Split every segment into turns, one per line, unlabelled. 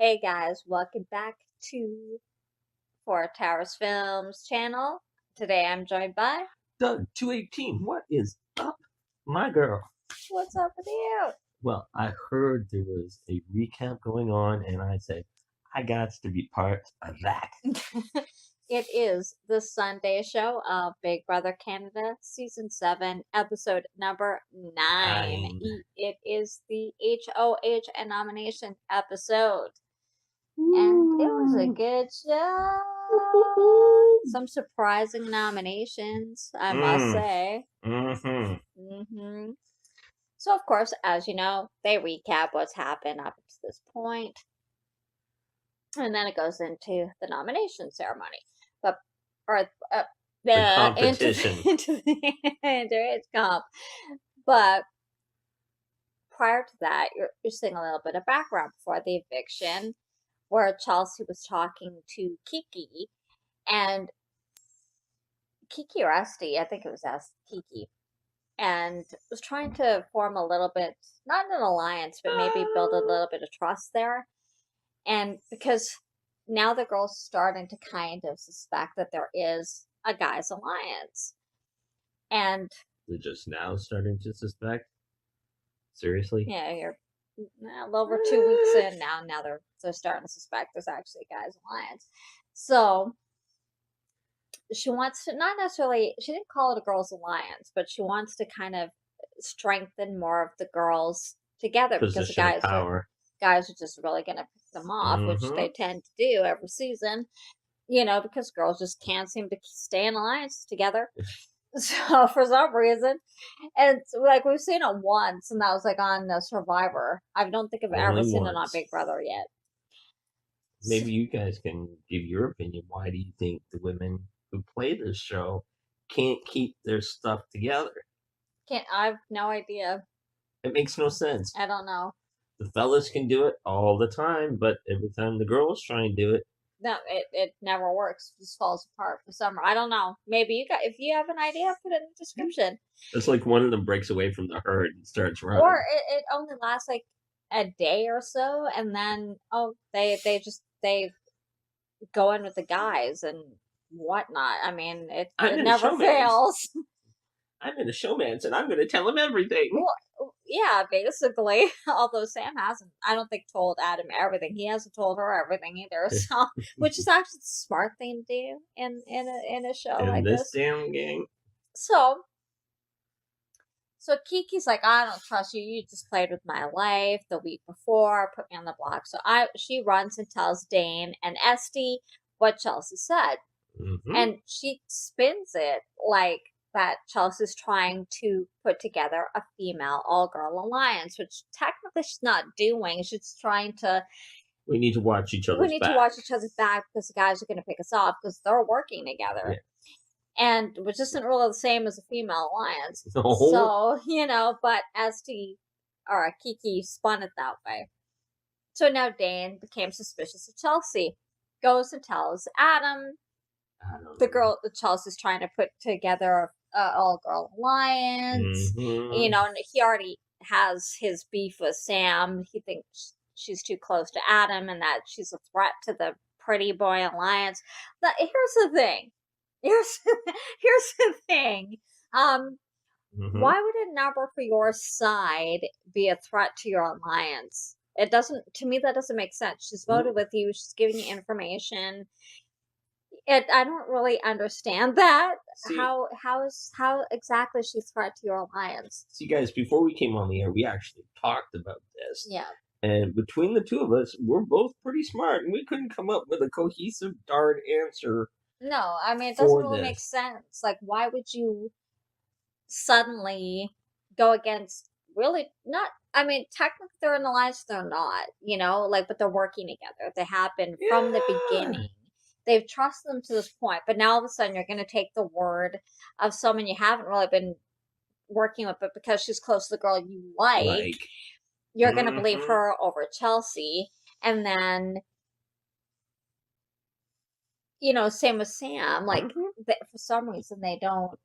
Hey guys, welcome back to Four Towers Films channel. Today I'm joined by.
Doug, 218, what is up, my girl?
What's up with you?
Well, I heard there was a recap going on, and I said, I got to be part of that.
It is the Sunday show of Big Brother Canada, Season 7, Episode number 9. It is the HOH nomination episode. And it was a good show. Some surprising nominations, I must say. So, of course, as you know, they recap what's happened up to this point, and then it goes into the nomination ceremony,
the competition
into its comp. But prior to that, you're seeing a little bit of background before the eviction, where Chelsea was talking to Kiki, and Kiki or Esty, I think it was Kiki, and was trying to form a little bit, not an alliance, but maybe build a little bit of trust there. And because now the girl's starting to kind of suspect that there is a guys' alliance. And
they're just now starting to suspect? Seriously?
Yeah, you're a little over 2 weeks in now. Now they're starting to suspect there's actually a guys' alliance. So she wants to, not necessarily, she didn't call it a girls' alliance, but she wants to kind of strengthen more of the girls together because the guys are just really going to pick them off, which they tend to do every season, because girls just can't seem to stay in alliances together. So for some reason, and like we've seen it once, and that was like on Survivor. I don't think I've ever seen it on Big Brother yet.
Maybe you guys can give your opinion. Why do you think the women who play this show can't keep their stuff together?
I have no idea.
It makes no sense.
I don't know.
The fellas can do it all the time, but every time the girls try and do it,
no, it never works. It just falls apart for some. I don't know. Maybe if you have an idea, put it in the description.
It's like one of them breaks away from the herd and starts running.
Or it only lasts like a day or so, and then they go in with the guys and whatnot. I mean, it never fails.
I'm in a showman's and I'm going to tell him everything.
Well, yeah, basically. Although Sam hasn't, I don't think, told Adam everything. He hasn't told her everything either. So, which is actually the smart thing to do in a show like this.
Damn game.
So Kiki's like, I don't trust you. You just played with my life the week before, put me on the block. So she runs and tells Dane and Esty what Chelsea said, and she spins it like that Chelsea's trying to put together a female all-girl alliance, which technically she's not doing. She's trying to.
We need to watch each other's back.
We need to watch each other's back because the guys are going to pick us off because they're working together. Yeah. And which isn't really the same as a female alliance.
No.
So, but Kiki spun it that way. So now Dane became suspicious of Chelsea. Goes and tells Adam. The Chelsea's trying to put together an all-girl alliance. And he already has his beef with Sam. He thinks she's too close to Adam and that she's a threat to the Pretty Boy alliance. But here's the thing. Here's the thing. Why would a number for your side be a threat to your alliance? It doesn't. To me, that doesn't make sense. She's voted with you. She's giving you information. I don't really understand that. See, how exactly is she a threat to your alliance?
See, guys, before we came on the air, we actually talked about this.
Yeah.
And between the two of us, we're both pretty smart, and we couldn't come up with a cohesive, darn answer.
No, I mean, it doesn't really make sense. Like, why would you suddenly go against really not? I mean, technically they're in alliance, they're not, but they're working together. They happen from the beginning. They've trusted them to this point, but now all of a sudden you're going to take the word of someone you haven't really been working with, but because she's close to the girl you like you're going to believe her over Chelsea, and then. Same with Sam. Like, for some reason, they don't.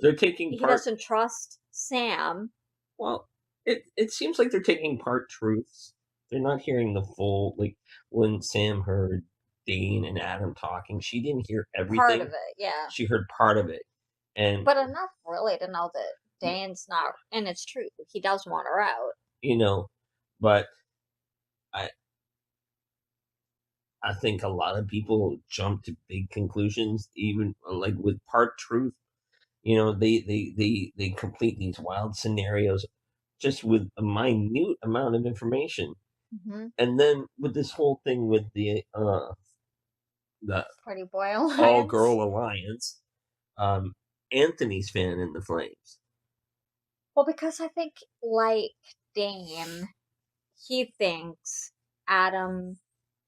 They're taking
part. He doesn't trust Sam.
Well, it seems like they're taking part truths They're not hearing the full, like, when Sam heard Dean and Adam talking, she didn't hear
Part of
everything.
it, yeah.
She heard part of it. And,
But enough really to know that Dane's not, and it's true, he does want her out.
but I I think a lot of people jump to big conclusions, even like with part truth. They complete these wild scenarios just with a minute amount of information.
Mm-hmm.
And then with this whole thing with the
Pretty Boy Alliance.
all girl alliance, Anthony's fan in the flames.
Well, because I think, like Dane, he thinks Adam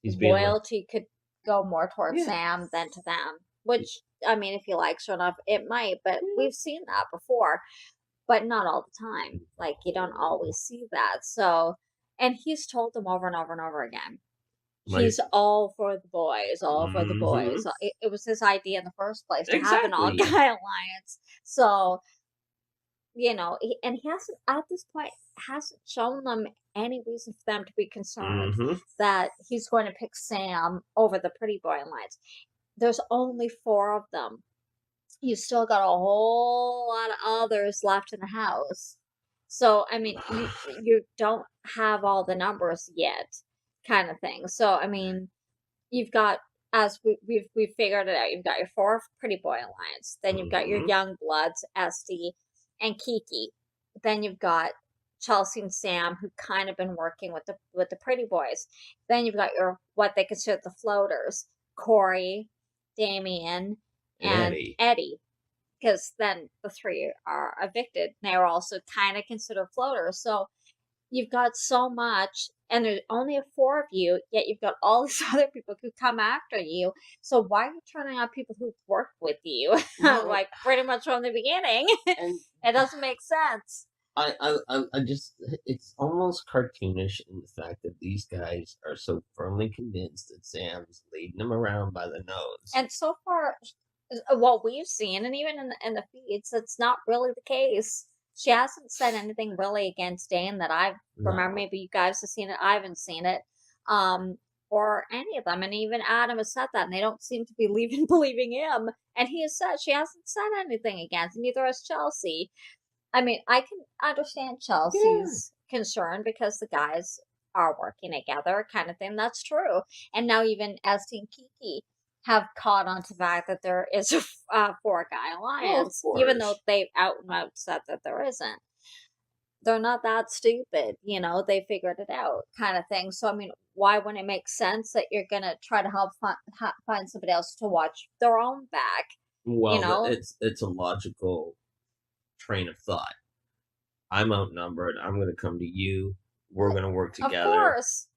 loyalty could go more towards Sam than to them. Which, I mean, if he likes her enough, it might, but we've seen that before. But not all the time. Like, you don't always see that. So, and he's told them over and over and over again. He's all for the boys, all for the boys. It was his idea in the first place to have an all-guy alliance. So, and he hasn't, at this point, hasn't shown them any reason for them to be concerned that he's going to pick Sam over the Pretty Boy alliance. There's only 4 of them. You still got a whole lot of others left in the house. So, I mean, you don't have all the numbers yet, kind of thing. So, I mean, you've got, as we've figured it out, you've got your 4 Pretty Boy alliance. Then you've got your young bloods, Esty and Kiki. Then you've got Chelsea and Sam, who kind of been working with the Pretty Boys. Then you've got your what they consider the floaters, Corey, Damien, and Eddie. Because then the 3 are evicted. They are also kind of considered floaters. So you've got so much, and there's only 4 of you, yet you've got all these other people who come after you. So why are you turning on people who've worked with you, like pretty much from the beginning? It doesn't make sense.
I just, it's almost cartoonish in the fact that these guys are so firmly convinced that Sam's leading them around by the nose.
And so far, what we've seen, and even in the feeds, it's not really the case. She hasn't said anything really against Dane that I remember. Maybe you guys have seen it. I haven't seen it. Or any of them. And even Adam has said that, and they don't seem to be believing him. And he has said she hasn't said anything against, neither has Chelsea. I mean, I can understand Chelsea's concern because the guys are working together, kind of thing. That's true. And now even Esty and Kiki have caught on to the fact that there is a 4-guy alliance, even though they've out and out said that there isn't. They're not that stupid, they figured it out, kind of thing. So, I mean, why wouldn't it make sense that you're going to try to help find somebody else to watch their own back?
Well, it's a logical train of thought. I'm outnumbered. I'm going to come to you. We're going to work together.
Of course.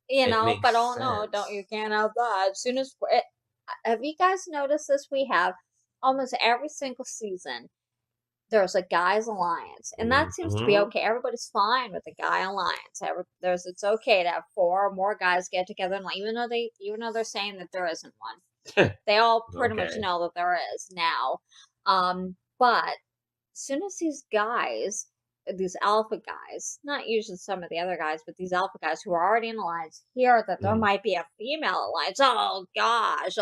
But oh no, don't you can't have that. As soon as have you guys noticed this? We have almost every single season there's a guys alliance, and that seems to be okay. Everybody's fine with the guy alliance. It's okay to have 4 or more guys get together, and even though they're saying that there isn't one, they all pretty much know that there is now. But as soon as these alpha guys, not usually some of the other guys, but these alpha guys who are already in alliance, hear that there might be a female alliance. Oh gosh,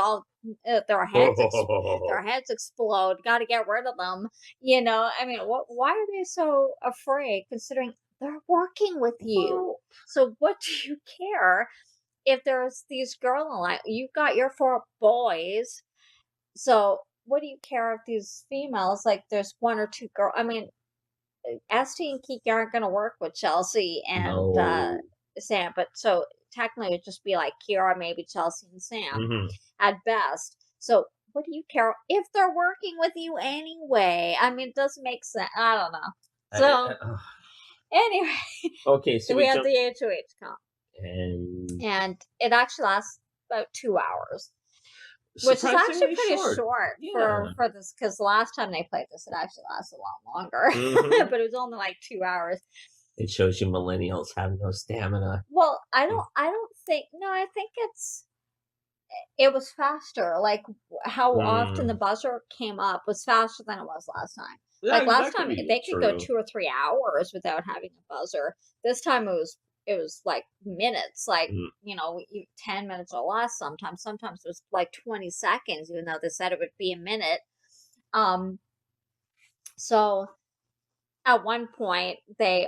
their heads explode. Got to get rid of them. I mean, why are they so afraid? Considering they're working with you, so what do you care if there's these girl alliance? You've got your 4 boys, so what do you care if these females, like there's 1 or 2 girls? I mean, Esty and Kiki aren't going to work with Chelsea and Sam, but so technically it'd just be like Kira, maybe Chelsea and Sam at best. So what do you care if they're working with you anyway? I mean, it doesn't make sense. I don't know. So anyway,
okay, so
we had the HOH comp,
and
it actually lasts about 2 hours. Which is actually pretty short for this, because the last time they played this, it actually lasted a lot longer. But it was only like 2 hours.
It shows you millennials have no stamina.
Well, I think it was faster. Like how often the buzzer came up was faster than it was last time. Like last time they could go 2 or 3 hours without having a buzzer. This time it was like minutes, like,
Mm.
10 minutes or less sometimes. Sometimes it was like 20 seconds, even though they said it would be a minute. So at one point they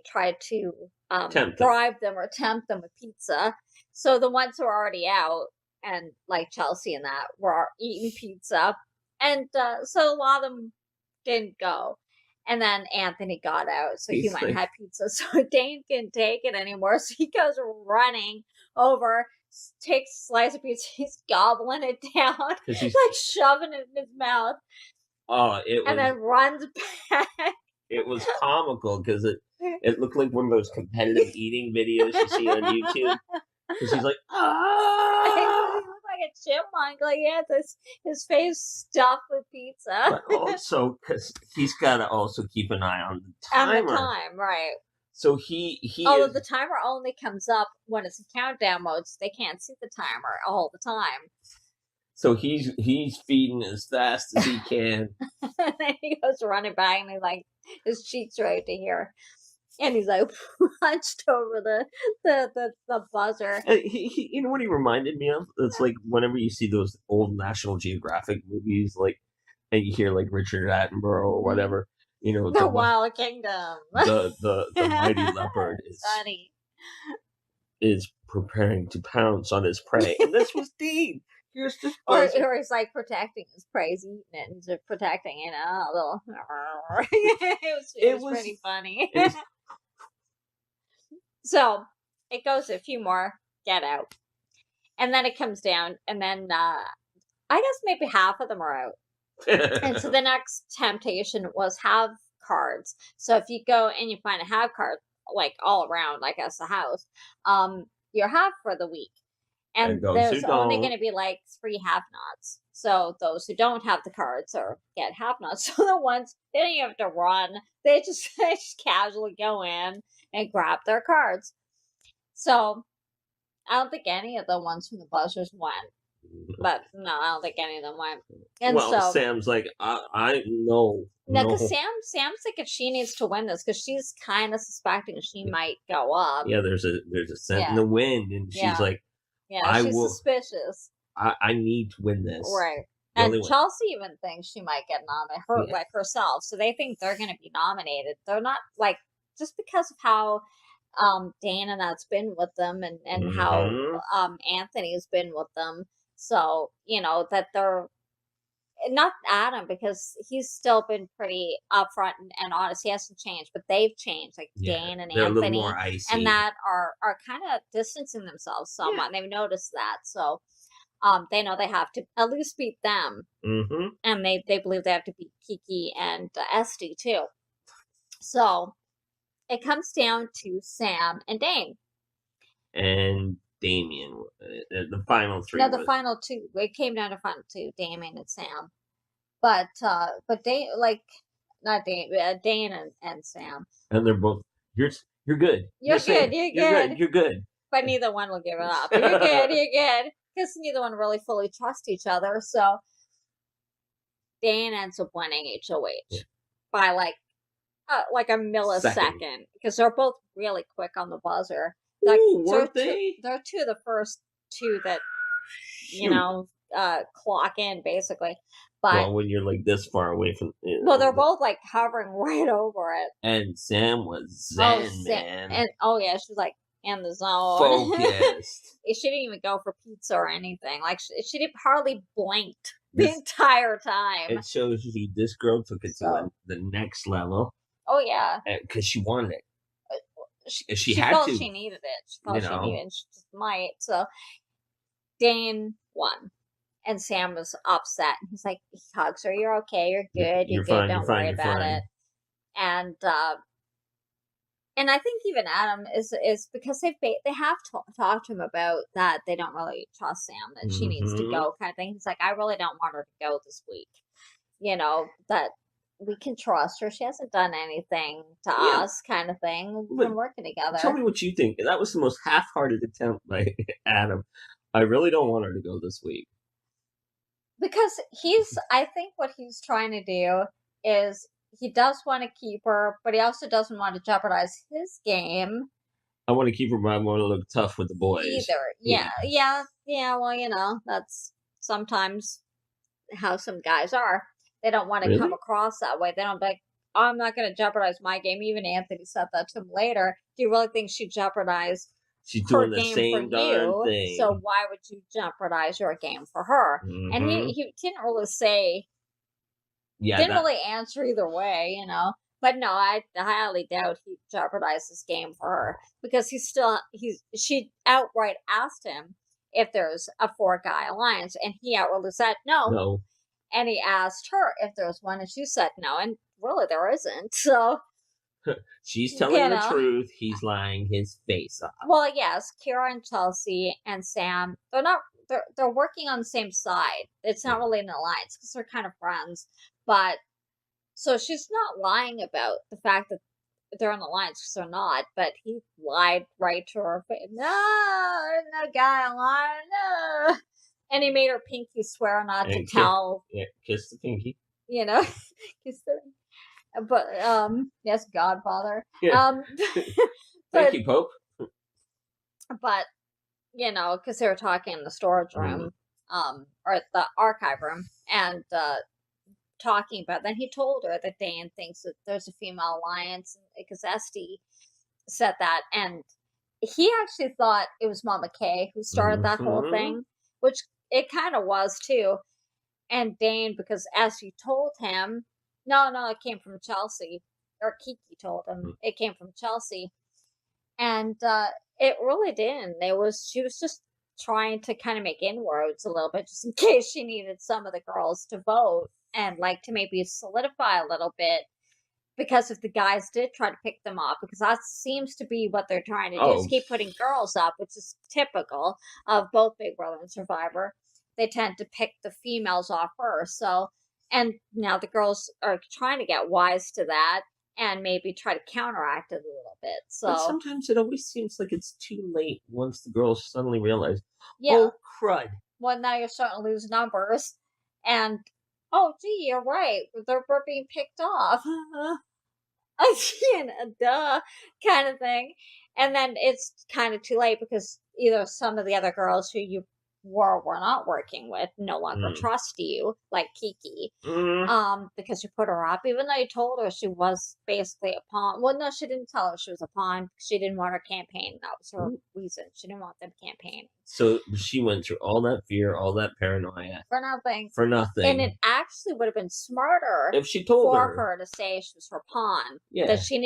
tried to
Tempt them.
bribe them or tempt them with pizza. So the ones who were already out, and like Chelsea and that, were eating pizza, and so a lot of them didn't go. And then Anthony got out, so he
He's
went and
like,
had pizza. So Dane couldn't take it anymore, so he goes running over, takes a slice of pizza, he's gobbling it down,
'cause he's
like shoving it in his mouth,
it
and
was
then runs back.
it was comical because it looked like one of those competitive eating videos you see on YouTube. Because he's like,
He
ah!
looked like a chipmunk. Like he had his face stuffed with pizza.
But also, because he's got to also keep an eye on the
And
timer.
the time, right?
So he
Although
is,
the timer only comes up when it's in countdown mode, so they can't see the timer all the time.
so he's feeding as fast as he can.
And then he goes running back, and his cheeks right to here, and he's like punched over the buzzer.
You know what he reminded me of? It's like whenever you see those old National Geographic movies, like, and you hear like Richard Attenborough or whatever,
The Wild Kingdom.
the mighty leopard is preparing to pounce on his prey, and this was Dean. Here's this
or he's like protecting his prey, he's eating it, and he's protecting a little. it was pretty funny. So it goes a few more, get out, and then it comes down, and then I guess maybe half of them are out. And so the next temptation was have cards. So if you go and you find a have card, like all around, I guess, the house, you're half for the week. And there's only going to be like 3 have-nots. So those who don't have the cards get have-nots. So the ones, they don't even have to run. They just casually go in and grab their cards. So I don't think any of the ones from the buzzers went. But no, I don't think any of them went. And so
Sam's like, I know.
No, because Sam's thinking she needs to win this because she's kind of suspecting she might go up.
Yeah, there's a scent in the wind, and she's like,
she's suspicious.
I need to win this,
right? And Chelsea even thinks she might get nominated, like herself. So they think they're going to be nominated. They're not like just because of how Dane and that's been with them, and how Anthony's been with them. So that they're. Not Adam, because he's still been pretty upfront and honest. He hasn't changed, but they've changed, like Dane and Anthony, a little more icy, and that are kind of distancing themselves somewhat. And they've noticed that, so they know they have to at least beat them, and they believe they have to beat Kiki and Esty too. So it comes down to Sam and Dane,
and Damien, the final 3.
No, the final 2. It came down to final 2, Damien and Sam. But Dane, like not Dane, Dane and Sam.
And they're both you're good.
You're good.
You're good.
But neither one will give it up. You're good. Because neither one really fully trust each other. So Dane ends up winning HOH by like a millisecond, because they're both really quick on the buzzer. Like,
weren't they?
They're 2 of the first 2 that clock in basically. But
when you're like this far away from,
they're both like hovering right over it.
And Sam was zen, man.
And she was like in the zone,
focused.
She didn't even go for pizza or anything. Like she didn't hardly blinked the entire time.
It shows you this girl took it to the next level.
Oh yeah,
because she wanted it. She
had
felt
to. She needed it. She felt she needed it. She just might. So Dane won. And Sam was upset. He's like, he hugs her. You're okay. You're good. You're good. Don't worry about it. And I think even Adam is because they have talked to him about that. They don't really trust Sam, that she needs to go, kind of thing. He's like, I really don't want her to go this week. That we can trust her. She hasn't done anything to us, kind of thing. We've been working together.
Tell me what you think. That was the most half-hearted attempt by Adam. I really don't want her to go this week.
Because I think what he's trying to do is he does want to keep her, but he also doesn't want to jeopardize his game.
I want to keep her, but I want to look tough with the boys.
Either. Yeah. Well, that's sometimes how some guys are. They don't want to
Really?
come across that way. They don't be like, oh, I'm not going to jeopardize my game. Even Anthony said that to him later. Do you really think she'd jeopardize
She's
her
doing the
game for
same darn
you?
thing.
So why would you jeopardize your game for her?
Mm-hmm.
And he didn't really say.
Yeah,
didn't really answer either way, But no, I highly doubt he jeopardized his game for her because she outright asked him if there's a 4-guy alliance, and he outright said no.
No.
And he asked her if there was one, and she said no, and really there isn't. So
she's telling the truth. He's lying his face off.
Well, yes, Kira and Chelsea and Sam, they're not. They're working on the same side. It's not really an alliance because they're kind of friends. But so she's not lying about the fact that they're an alliance because they're not. But he lied right to her face. No, no guy alliance, no. And he made her pinky swear not to tell.
Yeah, kiss the pinky.
Kiss the. But yes, Godfather.
Yeah. Thank you, Pope.
But because they were talking in the storage room, or the archive room, and talking about. Then he told her that Dan thinks that there's a female alliance because Esty said that, and he actually thought it was Mama Kay who started that whole thing, which it kind of was too. And Dane, because Esty told him, no, it came from Chelsea, or Kiki told him it came from Chelsea, and it really didn't. She was just trying to kind of make inroads a little bit, just in case she needed some of the girls to vote and like to maybe solidify a little bit. Because if the guys did try to pick them off, because that seems to be what they're trying to do, is keep putting girls up, which is typical of both Big Brother and Survivor. They tend to pick the females off first. So, and now the girls are trying to get wise to that and maybe try to counteract it a little bit. So
but sometimes it always seems like it's too late once the girls suddenly realize, oh crud.
Well, now you're starting to lose numbers, and oh gee, you're right, we're being picked off. Duh, kind of thing. And then it's kind of too late because either some of the other girls who you were not working with no longer trust you, like Kiki, because you put her up, even though you told her she was basically a pawn. Well, no, she didn't tell her she was a pawn. She didn't want her campaign. That was her reason. She didn't want them campaigning.
So she went through all that fear, all that paranoia
for nothing.
For nothing.
And it actually would have been smarter
if she told
her to say she was her pawn. Yeah. That she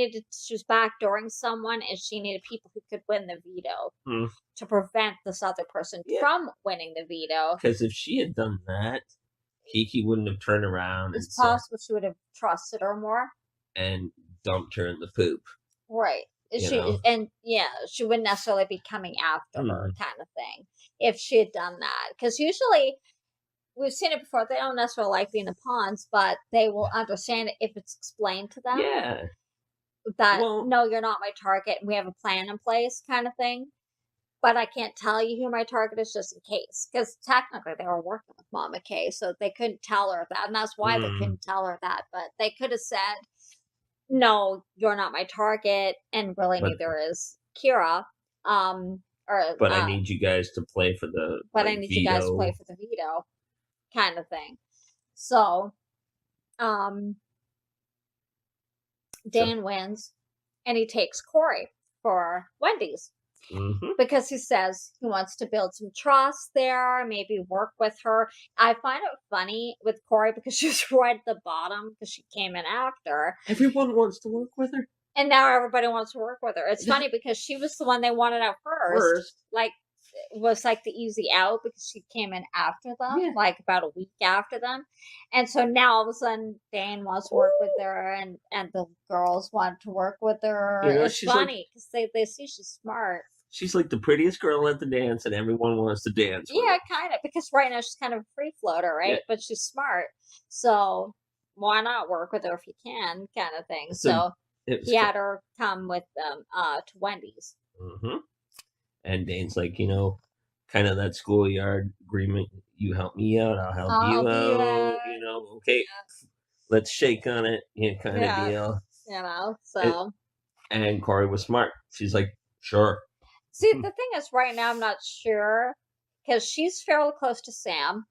was backdooring someone, and she needed people who could win the veto to prevent this other person from winning the veto.
Because if she had done that, Kiki wouldn't have turned around.
It's possible she would have trusted her more
and dumped her in the poop.
Right. She wouldn't necessarily be coming after her, kind of thing, if she had done that. Because usually, we've seen it before, they don't necessarily like being the pawns, but they will understand it if it's explained to them.
Yeah.
That, no, you're not my target, and we have a plan in place, kind of thing. But I can't tell you who my target is just in case. Because technically they were working with Mama Kay, so they couldn't tell her that. And that's why they couldn't tell her that. But they could have said, no, you're not my target, and really neither is Kira.
But I need you guys to play for the
But I need you guys to play for the veto, kind of thing. So, Dan wins, and he takes Corey for Wendy's. Because he says he wants to build some trust there, maybe work with her. I find it funny with Corey because she's right at the bottom because she came in after.
Everyone wants to work with her.
And now everybody wants to work with her. It's funny because she was the one they wanted out first. Like, was like the easy out because she came in after them, like about a week after them. And so now all of a sudden Dan wants to work with her and the girls want to work with her. It's funny because they see she's smart.
She's like the prettiest girl at the dance, and everyone wants to dance with her.
Kind of, because right now she's kind of a free floater, right? Yeah. But she's smart, so why not work with her if you can, kind of thing. So he had her come with them to Wendy's.
And Dane's like, kind of that schoolyard agreement. You help me out, I'll help you out. Okay, let's shake on it, kind of deal.
So.
And Corey was smart. She's like, Sure.
See, the thing is, right now I'm not sure because she's fairly close to Sam.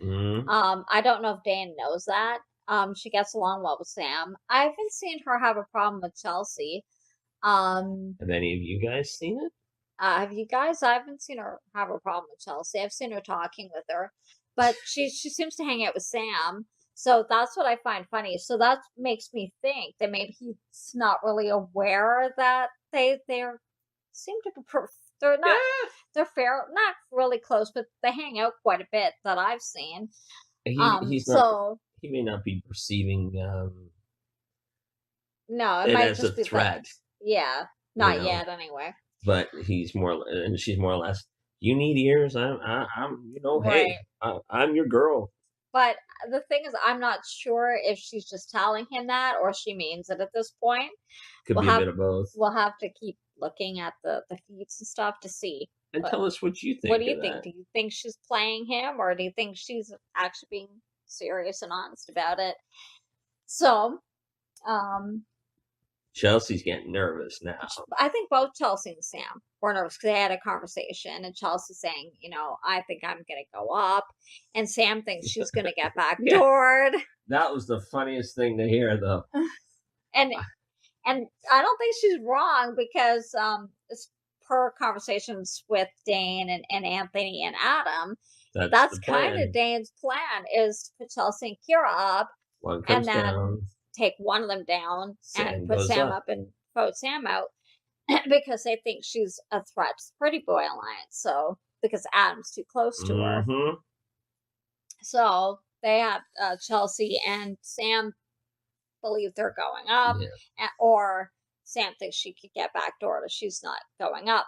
Mm-hmm.
I don't know if Dan knows that. She gets along well with Sam. I haven't seen her have a problem with Chelsea.
Have any of you guys seen it?
Have you guys? I haven't seen her have a problem with Chelsea. I've seen her talking with her, but she seems to hang out with Sam. So that's what I find funny. So that makes me think that maybe he's not really aware that they seem to be they're not they're fair not really close, but they hang out quite a bit that I've seen.
He's not.
So
He may not be perceiving
no, it
it
might
as a
just be
threat.
that. Yeah,
You
not
know,
yet anyway.
but he's more, and she's more or less. You need ears. I'm. You know,
Right.
hey, I'm your girl.
But the thing is, I'm not sure if she's just telling him that or she means it at this point.
Could be a bit of both.
We'll have to keep looking at the feeds and stuff to see.
And
But
tell us what you think.
what do you
of
think?
that.
Do you think she's playing him, or do you think she's actually being serious and honest about it? So,
Chelsea's getting nervous now.
I think both Chelsea and Sam were nervous because they had a conversation, and Chelsea's saying, I think I'm going to go up, and Sam thinks she's going to get backdoored.
That was the funniest thing to hear, though.
And I don't think she's wrong because per conversations with Dane and Anthony and Adam, that's kind of Dane's plan is to put Chelsea and Kira up,
one comes and then down.
Take one of them down and put Sam up and vote Sam out because they think she's a threat to the Pretty Boy Alliance. So because Adam's too close to her, so they have Chelsea and Sam believe they're going up, or Sam thinks she could get backdoored if she's not going up.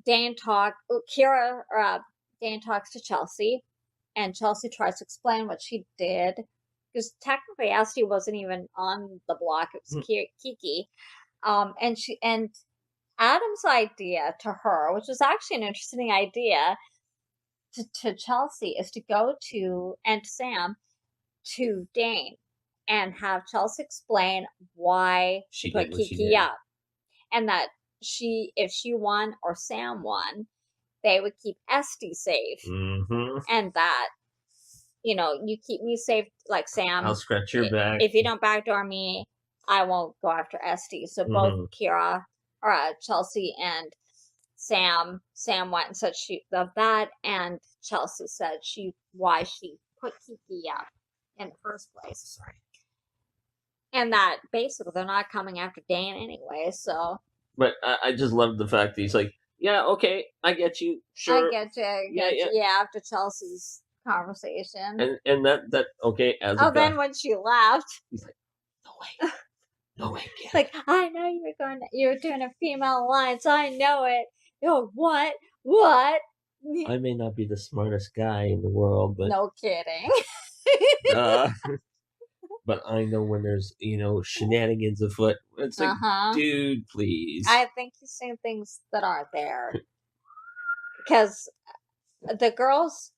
Dane talks to Chelsea, and Chelsea tries to explain what she did. Because technically, Esty wasn't even on the block; it was Kiki, and Adam's idea to her, which was actually an interesting idea, to Chelsea, is to go to Sam to Dane and have Chelsea explain why she put Kiki up, and that if she won or Sam won, they would keep Esty safe, and that. You keep me safe, like Sam.
I'll scratch your back.
If you don't backdoor me, I won't go after Esty. So both Kira, or Chelsea, and Sam went and said she loved that, and Chelsea said why she put Kiki up in the first place. Sorry. And that basically they're not coming after Dane anyway. So.
But I just love the fact that he's like, yeah, okay, I get you. Sure.
I get you. Yeah, after Chelsea's conversation.
And that okay as
then when she left,
he's like, no way kid.
Like, I know you're doing a female alliance, I know it. What
I may not be the smartest guy in the world, but
no kidding.
But I know when there's shenanigans afoot. It's like, dude, please.
I think he's saying things that aren't there because the girls,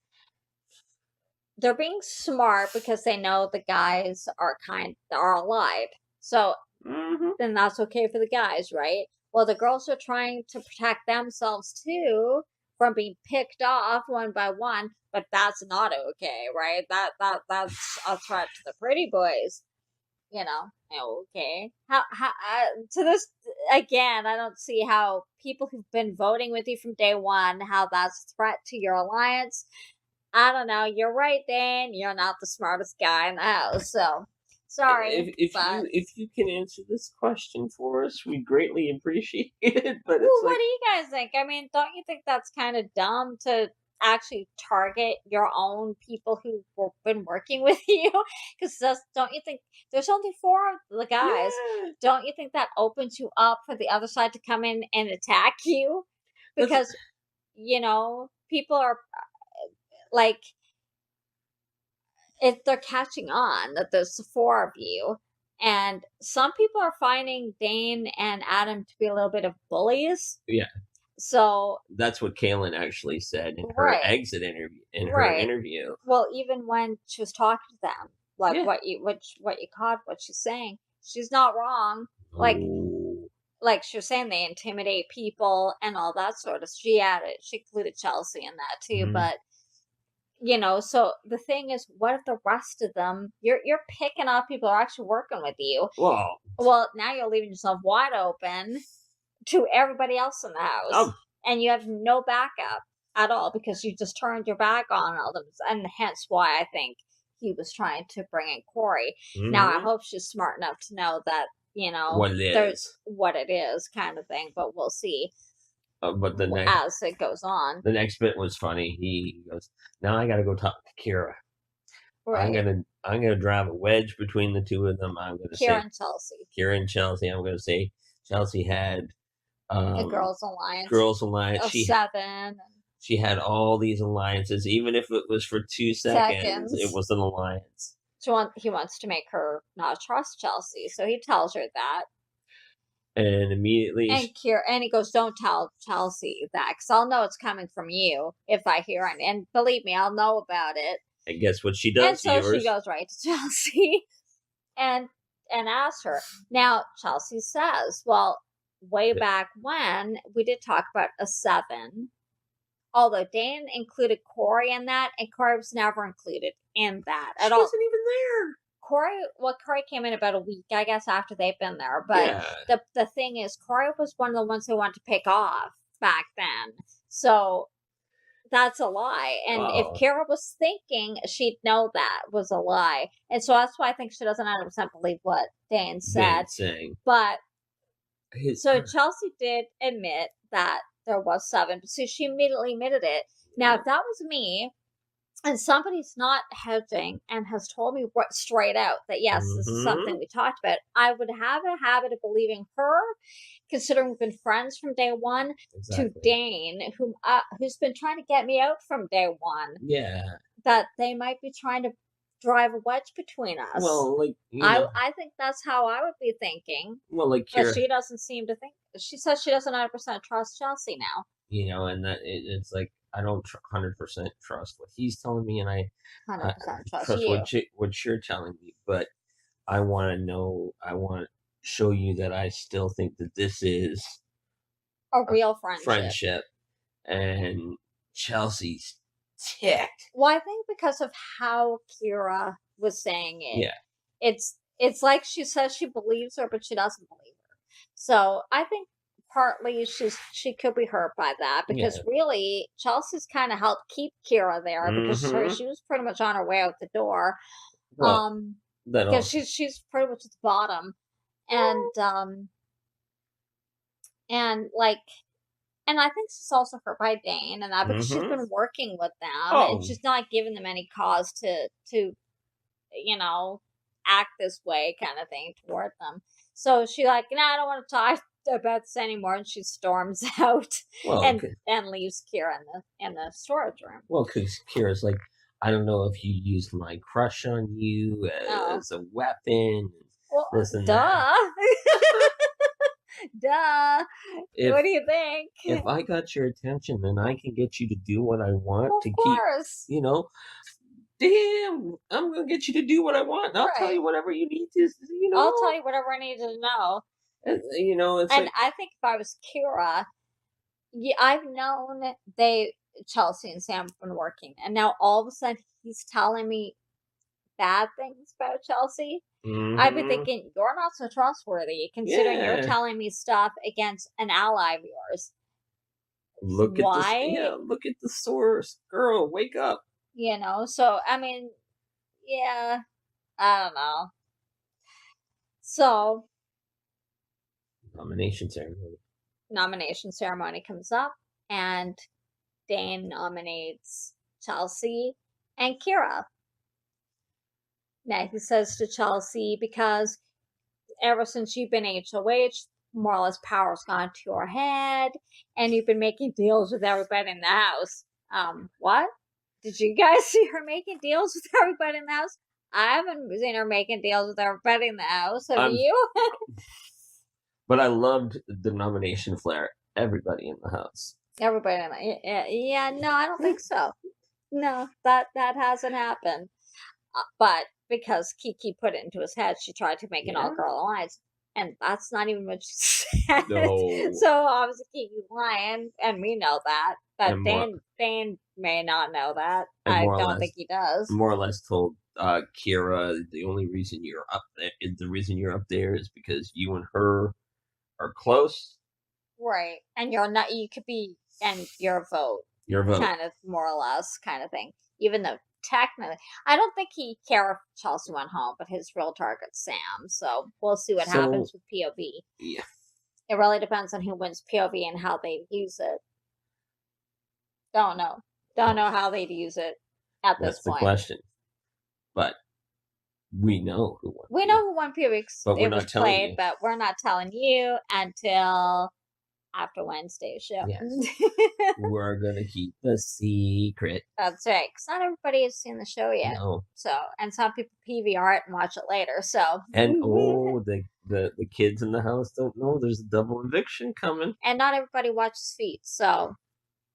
they're being smart because they know the guys are alive. So then that's okay for the guys, right? Well, the girls are trying to protect themselves too from being picked off one by one, but that's not okay, right? That's a threat to the Pretty Boys. Okay. How to this again? I don't see how people who've been voting with you from day one, how that's a threat to your alliance. I don't know. You're right, Dan. You're not the smartest guy in the house, so sorry.
If you can answer this question for us, we greatly appreciate it. But
what do you guys think? I mean, don't you think that's kind of dumb to actually target your own people who've been working with you? Because don't you think there's only 4 of the guys? Yeah. Don't you think that opens you up for the other side to come in and attack you? Because people are. Like, if they're catching on that there's 4 of you, and some people are finding Dane and Adam to be a little bit of bullies. Yeah. So
that's what Kaylin actually said in her exit interview. Her interview.
Well, even when she was talking to them, like what you caught, what she's saying, she's not wrong. Like, like she was saying, they intimidate people and all that sort of. She included Chelsea in that too,
Mhm.
but. So the thing is, what if the rest of them, you're picking off people who are actually working with you?
Well,
Well, now you're leaving yourself wide open to everybody else in the house,
um,
and you have no backup at all because you just turned your back on all them, and hence why I think he was trying to bring in Corey. Now, I
mhm.
hope she's smart enough to know that
What it
there's
is.
what it is, kind of thing. But we'll see
But
as it goes on.
the next bit was funny. He goes, "Now I got to go talk to Kira.
Right,
I'm gonna drive a wedge between the two of them. I'm gonna
Kira
say
and Chelsea,
Kira and Chelsea. I'm gonna say Chelsea had
a
um
girls' alliance
girls alliance.
of 7
She had all these alliances, even if it was for 2 seconds. It
seconds.
was an alliance,
He wants to make her not trust Chelsea, so he tells her that.
and immediately,
And he goes, "Don't tell Chelsea that, because I'll know it's coming from you if I hear it. And believe me, I'll know about it."
and guess what she
And
does to
so she
yours?
goes right to Chelsea and asks her. Now Chelsea says, "Well, way back when we did talk about a 7, although Dan included Corey in that, and Corey was never included in that
She
at all."
wasn't even there.
Corey came in about a week, I guess, after they've been there. But
Yeah.
the thing is, Corey was one of the ones who wanted to pick off back then. So that's a lie. And if
Oh,
Kara was thinking, she'd know that was a lie. And so that's why I think she doesn't 100% believe what Dan said.
saying
But
his.
so Chelsea did admit that there was 7. So she immediately admitted it. Now, if that was me, and somebody's not hedging and has told me straight out that yes, this is something we talked about, I would have a habit of believing her, considering we've been friends from day one, to Dane, who's been trying to get me out from day one.
Yeah.
That they might be trying to drive a wedge between us.
Well, like
I think that's how I would be thinking.
Well, like
Kira, but she doesn't seem to think. She says she doesn't 100% trust Chelsea now.
And that it's like I don't 100% trust what he's telling me, and I
100% trust
what you're telling me. But I want to know. I want to show you that I still think that this is
a real
friendship, and Chelsea's ticked.
Well, I think because of how Kira was saying it.
Yeah.
It's like she says she believes her, but she doesn't believe her. So I think partly she could be hurt by that, because really Chelsea's kind of helped keep Kira there, because she was pretty much on her way out the door. Well, because she's pretty much at the bottom, and like. And I think she's also hurt by Dane and that, because she's been working with them, and she's not giving them any cause to act this way, kind of thing, toward them. So she's like, "No, I don't want to talk about this anymore," and she storms out and leaves Kira in the storage room.
Well, because Kira's like, "I don't know if you used my crush on you as a weapon."
Well,
this and
duh.
That.
Duh. What do you think?
If I got your attention, then I can get you to do what I want
to keep.
Damn, I'm gonna get you to do what I want. I'll tell you whatever you need to.
I'll tell you whatever I need to know.
It's
and I think if I was Kira, I've known Chelsea and Sam have been working, and now all of a sudden he's telling me bad things about Chelsea. I'd be thinking, you're not so trustworthy, considering you're telling me stuff against an ally of yours.
Look at the source, girl. Wake up.
So I mean, yeah, I don't know. So
nomination
ceremony comes up, and Dane nominates Chelsea and Kira. Now he says to Chelsea, because ever since you've been HOH, more or less power's gone to your head, and you've been making deals with everybody in the house. What? Did you guys see her making deals with everybody in the house? I haven't seen her making deals with everybody in the house. Have you?
But I loved the nomination flair. Everybody in the house.
Everybody in the yeah. No, I don't think so. No, that hasn't happened. But because Kiki put it into his head, she tried to make an all-girl alliance. And that's not even what she said.
No.
So obviously he's lying, and we know that. But Dan may not know that. I don't think he does.
More or less told Kira the only reason you're up there is because you and her are close.
Right. And you're not, you could be, and your vote. Kind of, more or less, kind of thing. Even though technically, I don't think he cared if Chelsea went home, but his real target's Sam. So we'll see what happens with POV.
Yeah.
It really depends on who wins POV and how they use it. Don't know how they'd use it at this point.
That's the question. But we know who won.
We know who won POV,
but it was played,
but we're not telling you until after Wednesday's show.
Yes. We're gonna keep the secret.
That's right, because not everybody has seen the show yet.
No.
So, and some people PVR it and watch it later. So,
and the kids in the house don't know there's a double eviction coming.
And not everybody watches feeds. So,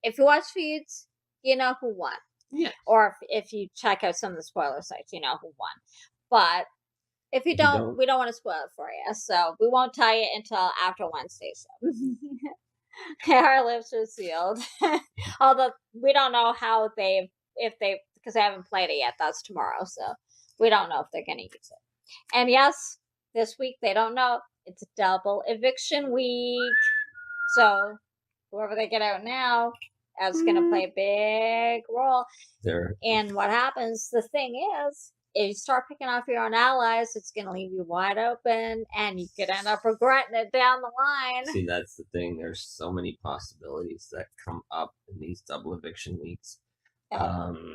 if you watch feeds, you know who won.
Yeah.
Or if you check out some of the spoiler sites, you know who won. But if you don't, we don't want to spoil it for you. So we won't tell you until after Wednesday. So our lips are sealed. Although we don't know how because they haven't played it yet. That's tomorrow. So we don't know if they're going to use it. And yes, this week they don't know. It's a double eviction week. So whoever they get out now, that's going to play a big role. And what happens, the thing is, if you start picking off your own allies, it's going to leave you wide open, and you could end up regretting it down the line.
See, that's the thing. There's so many possibilities that come up in these double eviction weeks.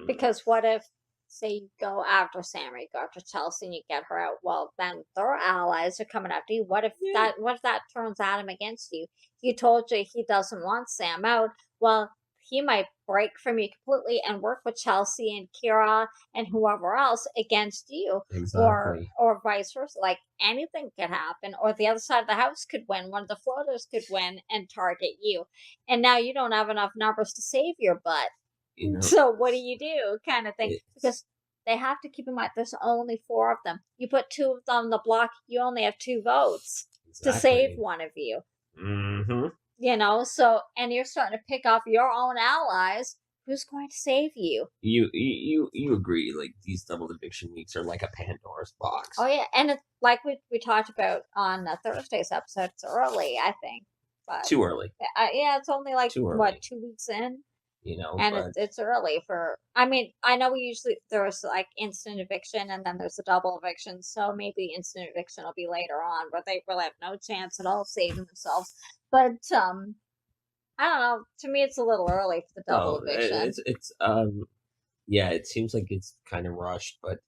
Because what if, say, you go after Sam, or you go after Chelsea, and you get her out? Well, then their allies are coming after you. What if that turns Adam against you? He told you he doesn't want Sam out. Well, he might break from you completely and work with Chelsea and Kira and whoever else against you.
Exactly.
Or vice versa. Like, anything could happen. Or the other side of the house could win. One of the floaters could win and target you. And now you don't have enough numbers to save your butt. You know, so what do? Kind of thing. Because they have to keep in mind there's only 4 of them. You put 2 of them on the block, you only have 2 votes to save one of you.
Mm-hmm.
You know, so, and you're starting to pick off your own allies. Who's going to save you?
You agree, like, these double eviction weeks are like a Pandora's box.
Oh, yeah. And it's like we talked about on Thursday's episode, it's early, I think. But
too early.
Yeah, it's only like, 2 weeks in?
You know,
and it's early for. I mean, I know there's like instant eviction, and then there's the double eviction. So maybe instant eviction will be later on, but they really have no chance at all saving themselves. But I don't know. To me, it's a little early for the double eviction.
It's yeah, it seems like it's kind of rushed. But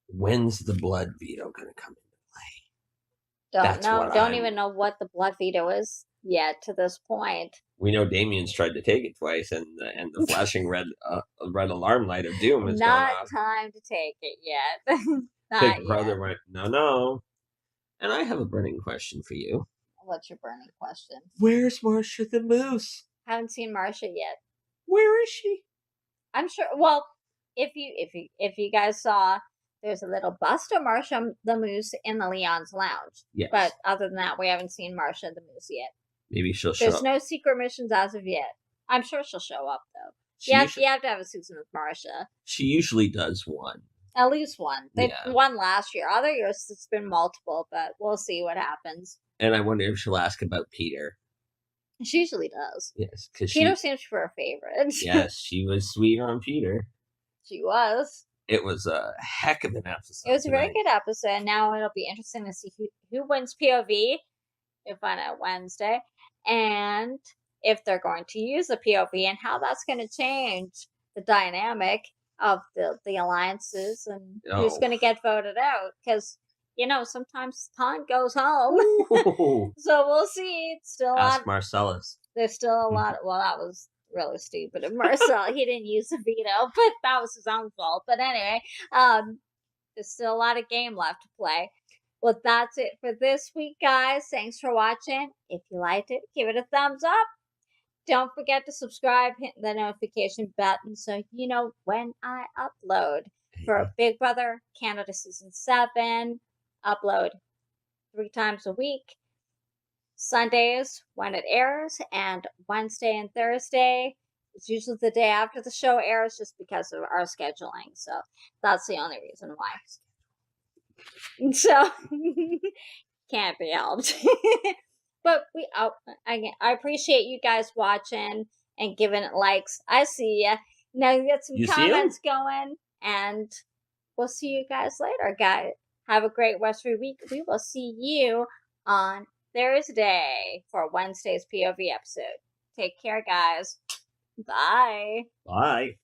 when's the blood veto going to come into play?
Don't even know what the blood veto is yet to this point.
We know Damien's tried to take it twice, and the flashing red alarm light of doom is
not time to take it yet.
Big brother went, no. And I have a burning question for you.
What's your burning question?
Where's Marcia the Moose?
Haven't seen Marcia yet.
Where is she?
I'm sure. Well, if you guys saw, there's a little bust of Marcia the Moose in the Leon's Lounge.
Yes.
But other than that, we haven't seen Marcia the Moose yet.
Maybe she'll show up.
There's no secret missions as of yet. I'm sure she'll show up, though. You have to have a season with Marcia.
She usually does one.
At least one. They won last year. Other years, it's been multiple, but we'll see what happens.
And I wonder if she'll ask about Peter.
She usually does.
Yes, because
Peter seems to be her favorite.
Yes, she was sweet on Peter.
She was.
It was a heck of an episode.
It was a very good episode. Now it'll be interesting to see who wins POV. You'll find out Wednesday. And if they're going to use the POV and how that's going to change the dynamic of the alliances and who's going to get voted out. Because, sometimes time goes home. So we'll see. It's still
Ask Marcellus.
There's still a lot. Well, that was really stupid of Marcel. He didn't use the veto, but that was his own fault. But anyway, there's still a lot of game left to play. Well, that's it for this week, guys. Thanks for watching. If you liked it, give it a thumbs up. Don't forget to subscribe, hit the notification button so you know when I upload for Big Brother Canada Season 7 upload 3 times a week. Sundays when it airs, and Wednesday and Thursday. It's usually the day after the show airs just because of our scheduling. So that's the only reason why. So can't be helped. But I appreciate you guys watching and giving it likes. I see ya. Now you get some comments going, and we'll see you guys later, guys. Have a great rest of your week. We will see you on Thursday for Wednesday's POV episode. Take care, guys. Bye.
Bye.